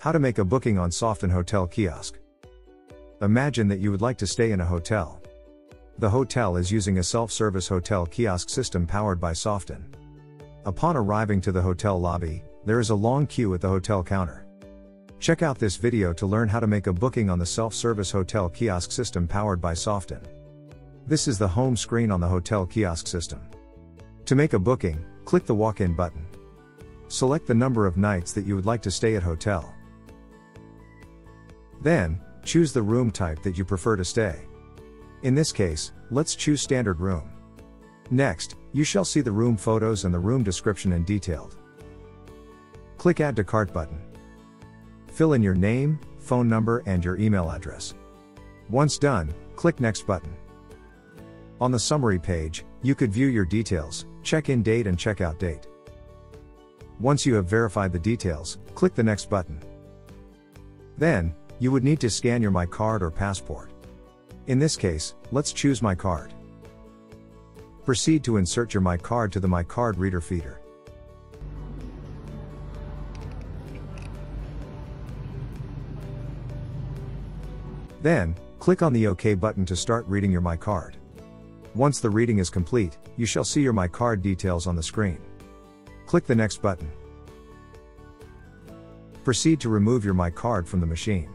How to make a booking on Softinn Hotel Kiosk. Imagine that you would like to stay in a hotel. The hotel is using a self-service hotel kiosk system powered by Softinn. Upon arriving to the hotel lobby, there is a long queue at the hotel counter. Check out this video to learn how to make a booking on the self-service hotel kiosk system powered by Softinn. This is the home screen on the hotel kiosk system. To make a booking, click the walk-in button. Select the number of nights that you would like to stay at hotel. Then, choose the room type that you prefer to stay. In this case, let's choose standard room. Next, you shall see the room photos and the room description in detailed. Click Add to Cart button. Fill in your name, phone number and your email address. Once done, click Next button. On the summary page, you could view your details, check-in date and check-out date. Once you have verified the details, click the Next button. Then, you would need to scan your My Card or passport. In this case, let's choose My Card. Proceed to insert your My Card to the My Card reader feeder. Then, click on the OK button to start reading your My Card. Once the reading is complete, you shall see your My Card details on the screen. Click the Next button. Proceed to remove your My Card from the machine.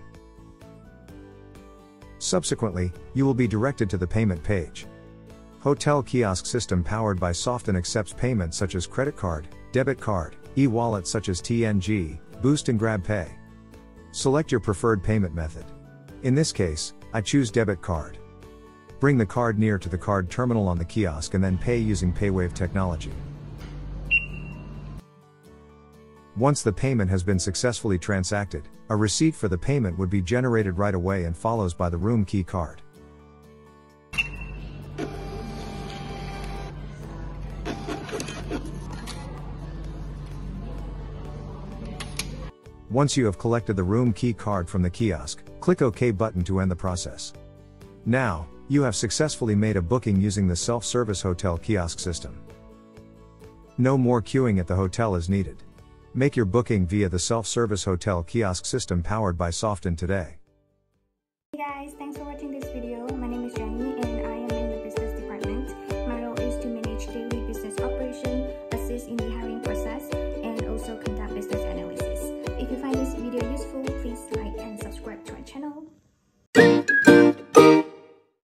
Subsequently, you will be directed to the payment page. Hotel Kiosk system powered by Softinn accepts payments such as credit card, debit card, e-wallet such as TNG, Boost and Grab Pay. Select your preferred payment method. In this case, I choose debit card. Bring the card near to the card terminal on the kiosk and then pay using PayWave technology. Once the payment has been successfully transacted, a receipt for the payment would be generated right away and follows by the room key card. Once you have collected the room key card from the kiosk, click OK button to end the process. Now, you have successfully made a booking using the self-service hotel kiosk system. No more queuing at the hotel is needed. Make your booking via the self-service hotel kiosk system powered by Softinn today. Hey guys, thanks for watching